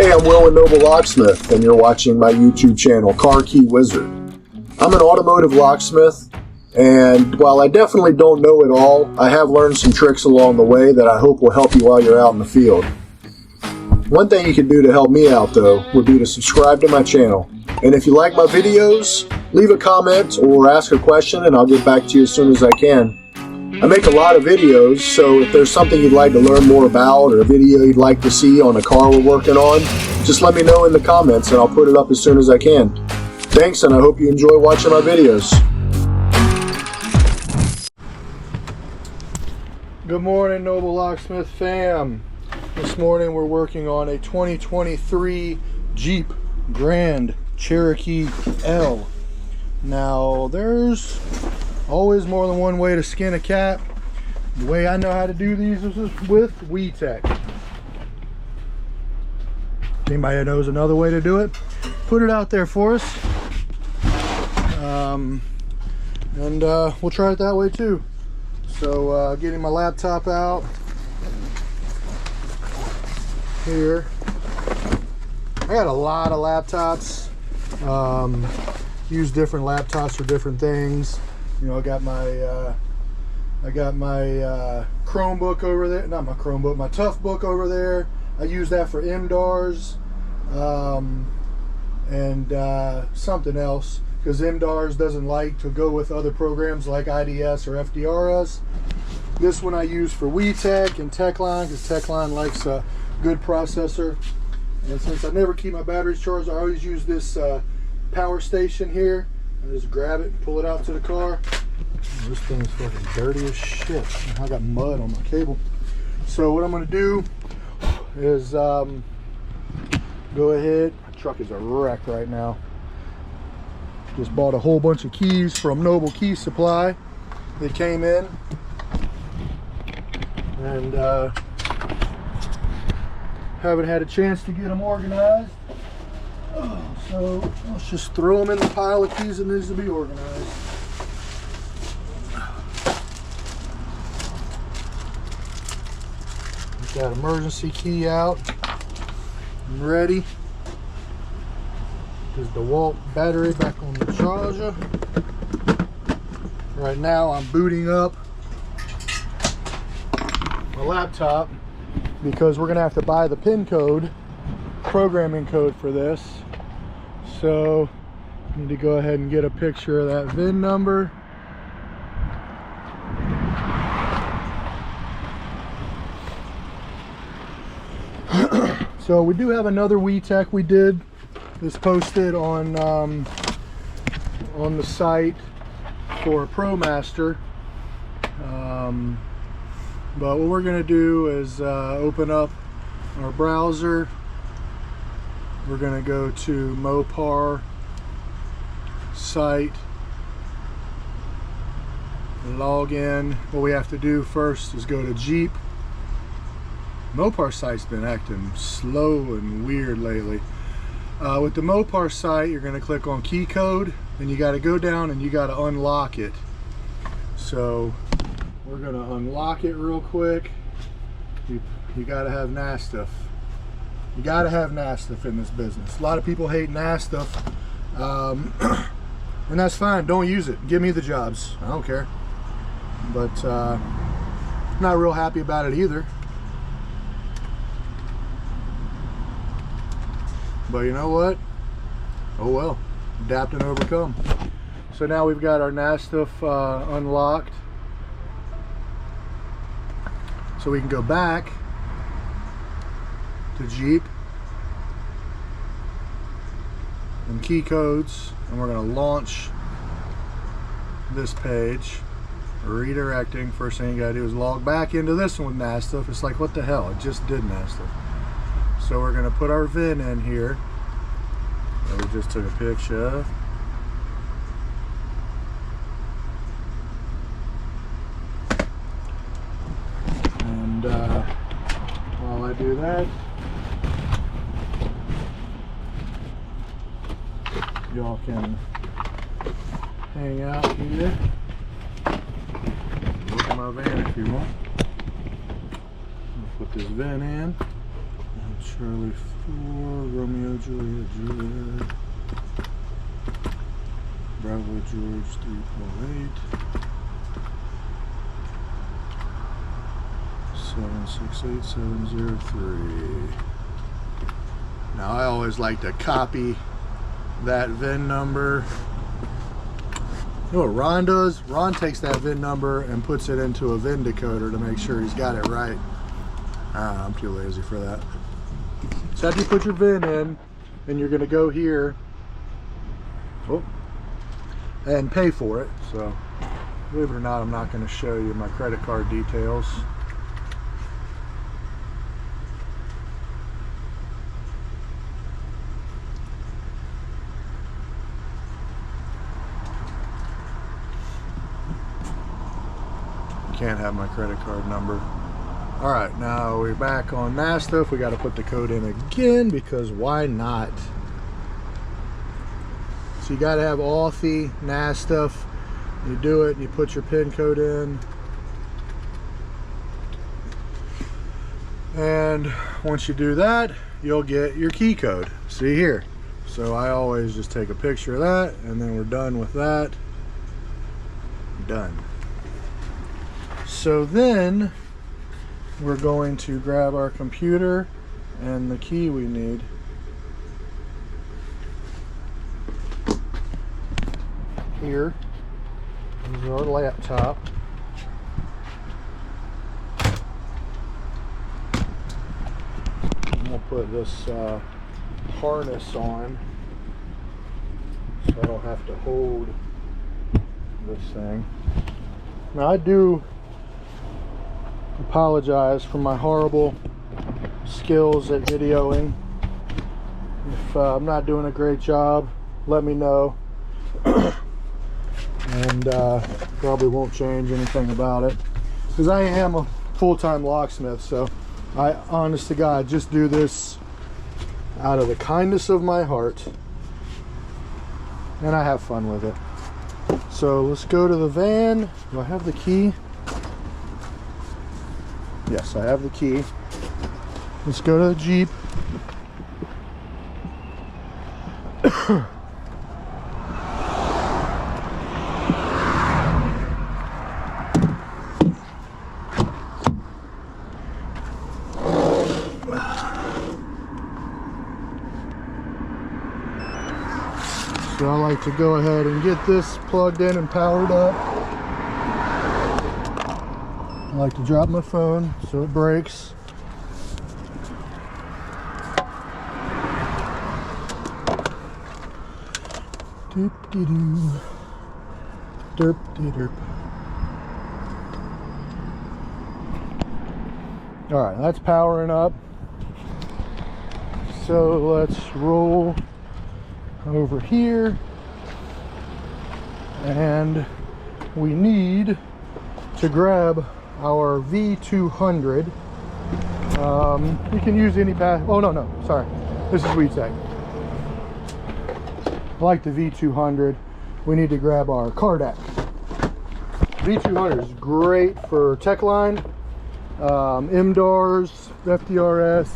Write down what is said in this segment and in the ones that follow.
Hey, I'm Will and Noble Locksmith, and you're watching my YouTube channel, Car Key Wizard. I'm an automotive locksmith, and while I definitely don't know it all, I have learned some tricks along the way that I hope will help you while you're out in the field. One thing you can do to help me out, though, would be to subscribe to my channel. And if you like my videos, leave a comment or ask a question, and I'll get back to you as soon as I can. I make a lot of videos, so if there's something you'd like to learn more about or a video you'd like to see on a car we're working on, just let me know in the comments and I'll put it up as soon as I can. Thanks, and I hope you enjoy watching my videos. Good morning, Noble Locksmith fam. This morning we're working on a 2023 Jeep Grand Cherokee L. Now there's always more than one way to skin a cat. The way I know how to do these is with Witech. Anybody that knows another way to do it, put it out there for us. We'll try it that way too. So getting my laptop out here. I got a lot of laptops. Use different laptops for different things. You know, I got my Chromebook over there. Not my Chromebook, my Toughbook over there. I use that for MDARS and something else, because MDARS doesn't like to go with other programs like IDS or FDRS. This one I use for Witech and Techline, because Techline likes a good processor. And since I never keep my batteries charged, I always use this power station here. I just grab it and pull it out to the car. Oh, this thing is fucking dirty as shit. I got mud on my cable. So what I'm going to do is go ahead. My truck is a wreck right now. Just bought a whole bunch of keys from Noble Key Supply. They came in. And haven't had a chance to get them organized. So let's just throw them in the pile of keys that needs to be organized. Got emergency key out and ready. There's the DeWalt battery back on the charger. Right now I'm booting up my laptop because we're gonna have to buy the pin code, programming code for this. So I need to go ahead and get a picture of that VIN number. So we do have another Witech we did. This posted on the site for a ProMaster. But what we're gonna do is open up our browser. We're gonna go to Mopar site, log in. What we have to do first is go to Jeep. Mopar site's been acting slow and weird lately. With the Mopar site, you're gonna click on key code, and you gotta go down and you gotta unlock it. So we're gonna unlock it real quick. You gotta have NASTF. You gotta have NASTF in this business. A lot of people hate NASTF, and that's fine. Don't use it. Give me the jobs. I don't care. But not real happy about it either. But you know what? Oh well. Adapt and overcome. So now we've got our NASTF unlocked. So we can go back to Jeep and key codes, and we're going to launch this page. Redirecting. First thing you got to do is log back into this one with NASTF. It's like, what the hell? It just did NASTF. So we're going to put our VIN in here that we just took a picture of. And while I do that, y'all can hang out here. Look at my van if you want. Put this VIN in. Charlie 4, Romeo, Juliet, Juliet, Bravo, George 308, 768703. Now I always like to copy that VIN number. You know what Ron does? Ron takes that VIN number and puts it into a VIN decoder to make sure he's got it right. I'm too lazy for that. So after you put your VIN in, and you're going to go here and pay for it. So believe it or not, I'm not going to show you my credit card details. Can't have my credit card number. All right, now we're back on Mastiff. We got to put the code in again because why not? So you got to have Authy, Mastiff. You do it, you put your PIN code in. And once you do that, you'll get your key code. See here. So I always just take a picture of that, and then we're done with that. Done. So then we're going to grab our computer and the key we need. Here is our laptop. And we'll put this harness on so I don't have to hold this thing. Now I do apologize for my horrible skills at videoing. If I'm not doing a great job, let me know. And probably won't change anything about it, because I am a full-time locksmith, so I honest to God just do this out of the kindness of my heart, and I have fun with it. So let's go to the van. Do I have the key? Yes, I have the key. Let's go to the Jeep. So I like to go ahead and get this plugged in and powered up. I like to drop my phone so it breaks. Doop-de-doo. Derp-de-derp. All right, that's powering up. So let's roll over here, and we need to grab our V200. You can use any oh no, sorry, this is Witech. I like the V200. We need to grab our Cardac. V200 is great for Techline, MDARS, FDRS,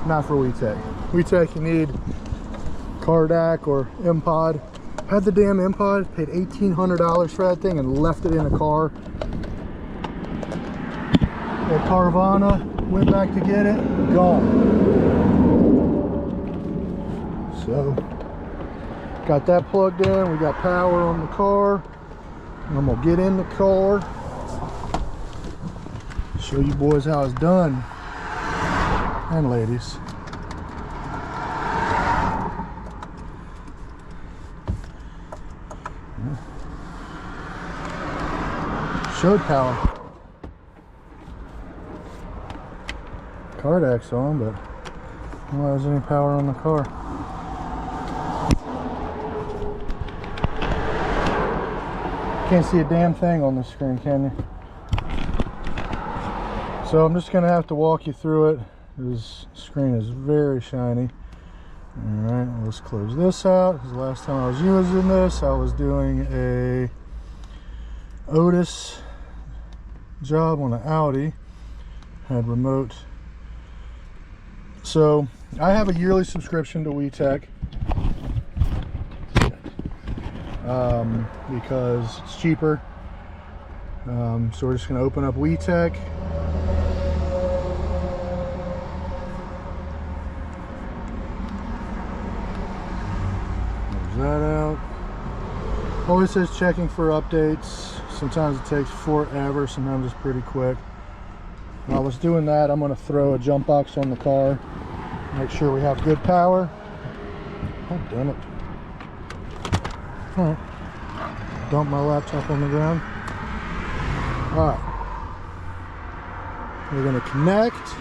not for Witech. Witech, you need Cardac or M-Pod. Had the damn M-Pod, paid $1,800 for that thing and left it in a car. At Carvana, went back to get it, gone. So, got that plugged in, we got power on the car. I'm gonna get in the car, show you boys how it's done, and ladies. Showed power. Cardac's on, but I don't know if there's any power on the car. Can't see a damn thing on the screen, can you? So I'm just gonna have to walk you through it. This screen is very shiny. Alright, let's close this out. The last time I was using this, I was doing a Otis job on an Audi. Had remote So I have a yearly subscription to Witech because it's cheaper. So we're just going to open up Witech. There's that out. Always says checking for updates. Sometimes it takes forever, sometimes it's pretty quick. While I was doing that, I'm going to throw a jump box on the car. Make sure we have good power. Oh, damn it. Alright. Dump my laptop on the ground. Alright. We're going to connect.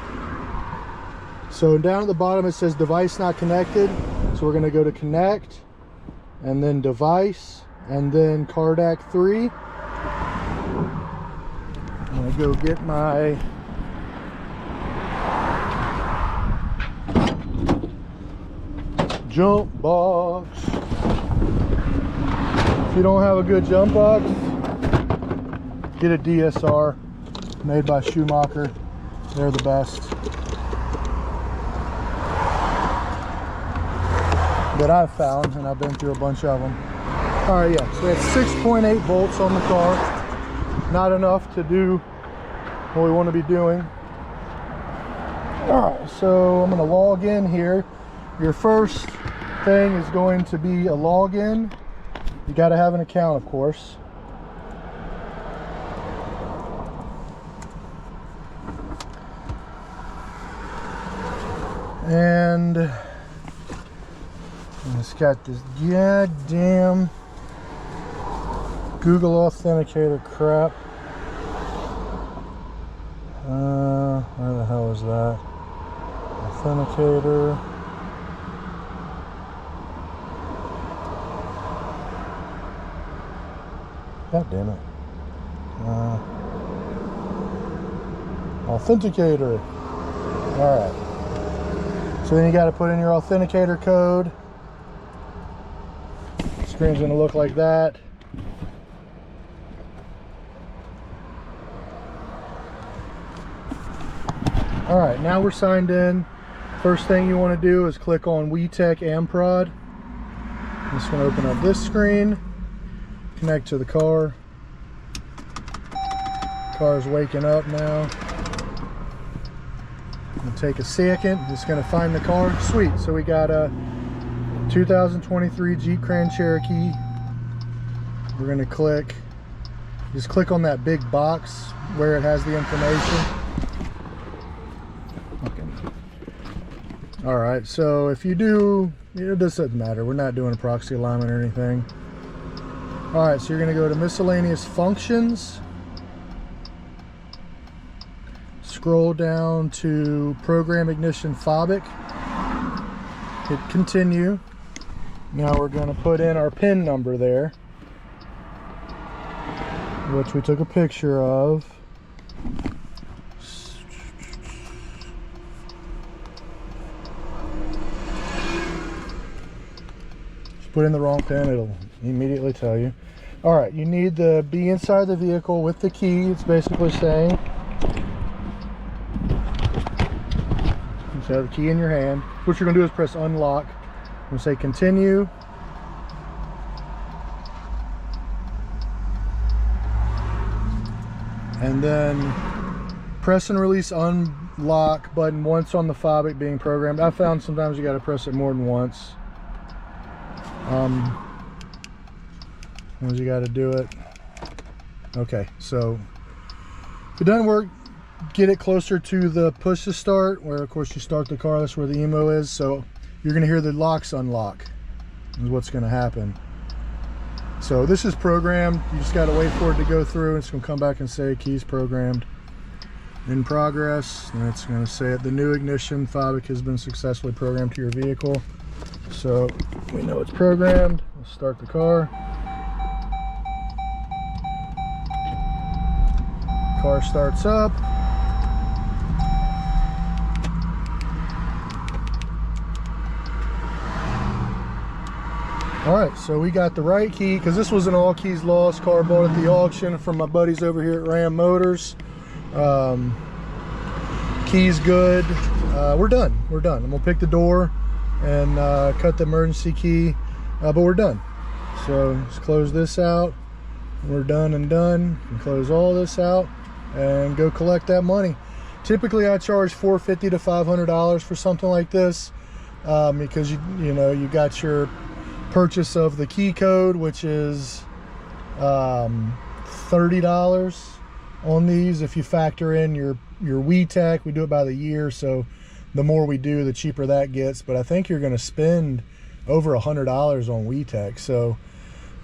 So down at the bottom it says device not connected. So we're going to go to connect, and then device, and then Cardac 3. I'm going to go get my jump box. If you don't have a good jump box, get a DSR made by Schumacher. They're the best that I've found, and I've been through a bunch of them. All right, yeah, so we have 6.8 volts on the car. Not enough to do what we want to be doing. All right, so I'm going to log in here. Your first thing is going to be a login. You got to have an account, of course. And it's got this goddamn Google Authenticator crap. Where the hell is that? Authenticator. God damn it. Authenticator. Alright. So then you got to put in your authenticator code. The screen's going to look like that. Alright, now we're signed in. First thing you want to do is click on Witech Amprod. I'm just going to open up this screen. Connect to the car. Car's waking up now. It'll take a second. It's going to find the car. Sweet. So we got a 2023 Jeep Grand Cherokee. We're going to just click on that big box where it has the information. Okay. All right. So if you do, it doesn't matter. We're not doing a proxy alignment or anything. All right. So you're going to go to miscellaneous functions. Scroll down to program ignition fobic. Hit continue. Now we're going to put in our PIN number there, which we took a picture of. Just put in the wrong PIN, it'll immediately tell you. All right, you need to be inside the vehicle with the key. It's basically saying, so the key in your hand. What you're going to do is press unlock. I'm going to say continue. And then press and release unlock button once on the fobic being programmed. I found sometimes you got to press it more than once. Once you got to do it. Okay, so if it doesn't work, get it closer to the push to start, where of course you start the car. That's where the emo is. So you're going to hear the locks unlock is what's going to happen. So this is programmed. You just got to wait for it to go through. It's going to come back and say keys programmed in progress, and it's going to say it, the new ignition fobic has been successfully programmed to your vehicle. So we know it's programmed. Let's start the car. Car starts up. All right, so we got the right key, because this was an all keys lost car bought at the auction from my buddies over here at Ram Motors. Keys good. we're done. We're done. I'm gonna pick the door and cut the emergency key, but we're done. So let's close this out. We're done and done. And close all this out and go collect that money. Typically I charge $450 to $500 for something like this, because you got your purchase of the key code, which is $30 on these. If you factor in your Witech, we do it by the year, so the more we do, the cheaper that gets. But I think you're going to spend over $100 on Witech. So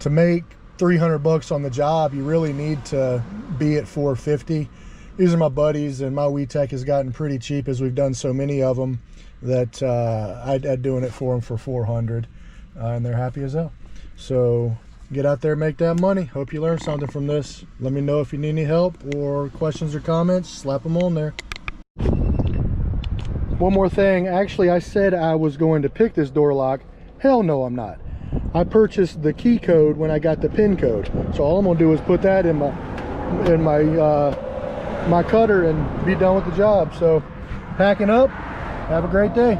to make 300 bucks on the job, you really need to be at 450. These are my buddies, and my Witech has gotten pretty cheap as we've done so many of them that I'd doing it for them for 400, and they're happy as hell. So get out there, make that money. Hope you learned something from this. Let me know if you need any help or questions or comments. Slap them on there. One more thing. Actually, I said I was going to pick this door lock. Hell no, I'm not. I purchased the key code when I got the pin code. So all I'm gonna do is put that in my cutter and be done with the job. So packing up. Have a great day.